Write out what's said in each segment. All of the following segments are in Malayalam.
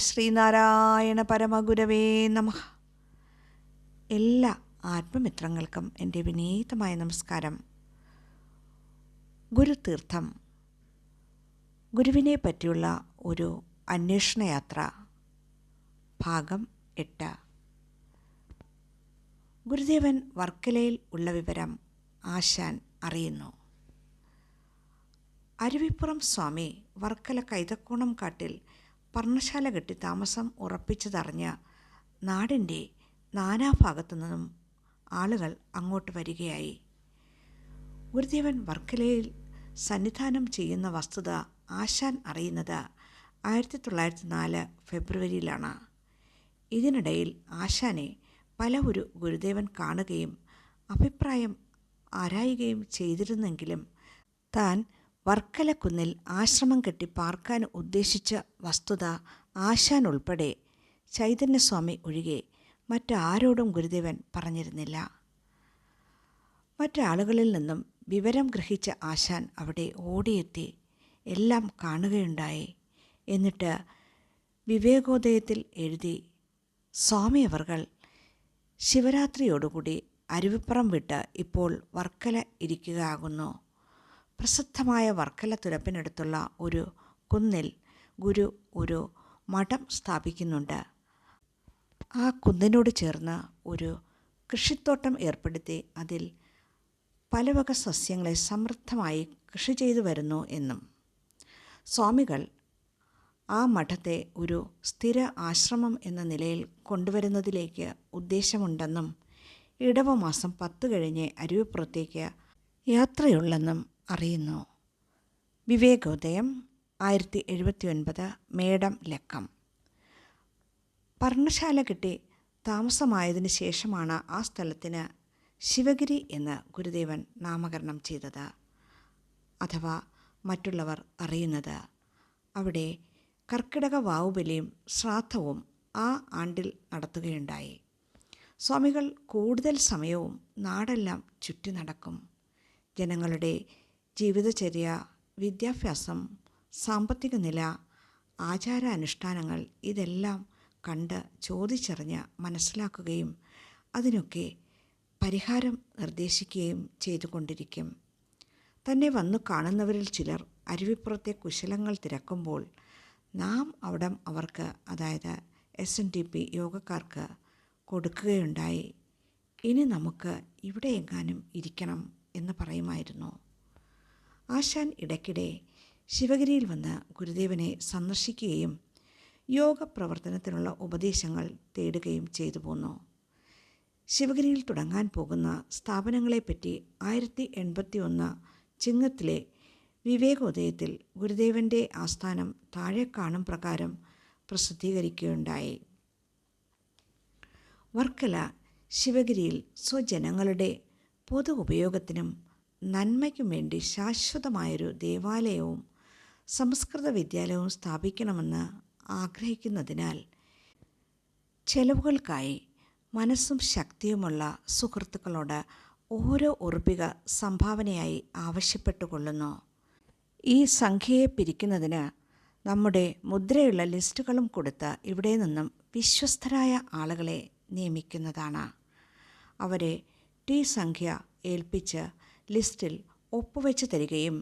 ശ്രീനാരായണ പരമഗുരവേ നമഃ. എല്ലാ ആത്മമിത്രങ്ങൾക്കും എൻ്റെ വിനീതമായ നമസ്കാരം. ഗുരുതീർത്ഥം, ഗുരുവിനെ പറ്റിയുള്ള ഒരു അന്വേഷണയാത്ര, ഭാഗം 8. ഗുരുദേവൻ വർക്കലയിൽ ഉള്ള വിവരം ആശാൻ അറിയുന്നു. അരുവിപ്പുറം സ്വാമി വർക്കല കൈതക്കോണം കാട്ടിൽ പർണശാല കെട്ടി താമസം ഉറപ്പിച്ചതറിഞ്ഞ നാടിൻ്റെ നാനാഭാഗത്തു നിന്നും ആളുകൾ അങ്ങോട്ട് വരികയായി. ഗുരുദേവൻ വർക്കലയിൽ സന്നിധാനം ചെയ്യുന്ന വസ്തുത ആശാൻ അറിയുന്നത് 1904 ഫെബ്രുവരിയിലാണ്. ഇതിനിടയിൽ ആശാനെ പലവരു ഗുരുദേവൻ കാണുകയും അഭിപ്രായം ആരായുകയും ചെയ്തിരുന്നെങ്കിലും താൻ വർക്കല കുന്നിൽ ആശ്രമം കെട്ടി പാർക്കാൻ ഉദ്ദേശിച്ച വസ്തുത ആശാൻ ഉൾപ്പെടെ ചൈതന്യസ്വാമി ഒഴികെ മറ്റാരോടും ഗുരുദേവൻ പറഞ്ഞിരുന്നില്ല. മറ്റാളുകളിൽ നിന്നും വിവരം ഗ്രഹിച്ച ആശാൻ അവിടെ ഓടിയെത്തി എല്ലാം കാണുകയുണ്ടായി. എന്നിട്ട് വിവേകോദയത്തിൽ എഴുതി, സ്വാമി അവർകൾ ശിവരാത്രിയോടുകൂടി അരുവിപ്പുറം വിട്ട് ഇപ്പോൾ വർക്കല ഇരിക്കുകയാകുന്നു. പ്രസിദ്ധമായ വർക്കല തുരപ്പിനടുത്തുള്ള ഒരു കുന്നിൽ ഗുരു ഒരു മഠം സ്ഥാപിക്കുന്നുണ്ട്. ആ കുന്നിനോട് ചേർന്ന് ഒരു കൃഷിത്തോട്ടം ഏർപ്പെടുത്തി അതിൽ പലവക സസ്യങ്ങളെ സമൃദ്ധമായി കൃഷി ചെയ്തു വരുന്നു എന്നും സ്വാമികൾ ആ മഠത്തെ ഒരു സ്ഥിര ആശ്രമം എന്ന നിലയിൽ കൊണ്ടുവരുന്നതിലേക്ക് ഉദ്ദേശമുണ്ടെന്നും ഇടവമാസം 10 കഴിഞ്ഞ് അരുവിപ്പുറത്തേക്ക് യാത്രയുള്ളെന്നും അറിയുന്നു. വിവേകോദയം 1079 മേടം ലക്കം. പർണശാല കെട്ടി താമസമായതിനു ശേഷമാണ് ആ സ്ഥലത്തിന് ശിവഗിരി എന്ന് ഗുരുദേവൻ നാമകരണം ചെയ്തത്, അഥവാ മറ്റുള്ളവർ അറിയുന്നത്. അവിടെ കർക്കിടക വാവുബലിയും ശ്രാദ്ധവും ആ ആണ്ടിൽ നടത്തുകയുണ്ടായി. സ്വാമികൾ കൂടുതൽ സമയവും നാടെല്ലാം ചുറ്റി നടക്കും. ജനങ്ങളുടെ ജീവിതചര്യ, വിദ്യാഭ്യാസം, സാമ്പത്തിക നില, ആചാരാനുഷ്ഠാനങ്ങൾ ഇതെല്ലാം കണ്ട് ചോദിച്ചറിഞ്ഞ് മനസ്സിലാക്കുകയും അതിനൊക്കെ പരിഹാരം നിർദ്ദേശിക്കുകയും ചെയ്തുകൊണ്ടിരിക്കും. തന്നെ വന്നു കാണുന്നവരിൽ ചിലർ അരുവിപ്പുറത്തെ കുശലങ്ങൾ തിരക്കുമ്പോൾ നാം അവിടം അവർക്ക്, അതായത് SNDP യോഗക്കാർക്ക് കൊടുക്കുകയുണ്ടായി. ഇനി നമുക്ക് ഇവിടെ എങ്ങാനും ഇരിക്കണം എന്ന് പറയുമായിരുന്നു. ആശാൻ ഇടയ്ക്കിടെ ശിവഗിരിയിൽ വന്ന് ഗുരുദേവനെ സന്ദർശിക്കുകയും യോഗ പ്രവർത്തനത്തിനുള്ള ഉപദേശങ്ങൾ തേടുകയും ചെയ്തു പോന്നു. ശിവഗിരിയിൽ തുടങ്ങാൻ പോകുന്ന സ്ഥാപനങ്ങളെപ്പറ്റി 1081 ചിങ്ങത്തിലെ വിവേകോദയത്തിൽ ഗുരുദേവൻ്റെ ആസ്ഥാനം താഴെ കാണും പ്രകാരം പ്രസിദ്ധീകരിക്കുകയുണ്ടായി. വർക്കല ശിവഗിരിയിൽ സ്വജനങ്ങളുടെ പൊതു ഉപയോഗത്തിനും നന്മയ്ക്കും വേണ്ടി ശാശ്വതമായൊരു ദേവാലയവും സംസ്കൃത വിദ്യാലയവും സ്ഥാപിക്കണമെന്ന് ആഗ്രഹിക്കുന്നതിനാൽ ചെലവുകൾക്കായി മനസ്സും ശക്തിയുമുള്ള സുഹൃത്തുക്കളോട് ഓരോ ഉറുപ്പിക സംഭാവനയായി ആവശ്യപ്പെട്ടുകൊള്ളുന്നു. ഈ സംഖ്യയെ പിരിക്കുന്നതിന് നമ്മുടെ മുദ്രയുള്ള ലിസ്റ്റുകളും കൊടുത്ത് ഇവിടെ നിന്നും വിശ്വസ്തരായ ആളുകളെ നിയമിക്കുന്നതാണ്. അവരെ ടി സംഖ്യ ഏൽപ്പിച്ച് ലിസ്റ്റിൽ ഒപ്പുവെച്ച് തരികയും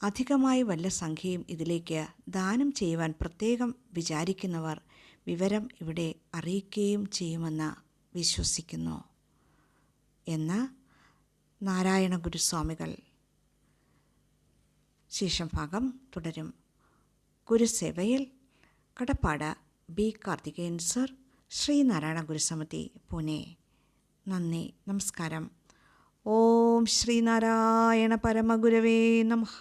അധികമായി വല്ല സംഖ്യയും ഇതിലേക്ക് ദാനം ചെയ്യുവാൻ പ്രത്യേകം വിചാരിക്കുന്നവർ വിവരം ഇവിടെ അറിയിക്കുകയും ചെയ്യുമെന്ന് വിശ്വസിക്കുന്നു എന്ന് നാരായണ ഗുരുസ്വാമികൾ. ശേഷം ഭാഗം തുടരും. ഗുരുസേവയിൽ കടപ്പാട് B. കാർത്തികേയൻ സർ, ശ്രീനാരായണ ഗുരുസമിതി, പൂനെ. നന്ദി, നമസ്കാരം. ഓം ശ്രീനാരായണ പരമഗുരവേ നമഃ.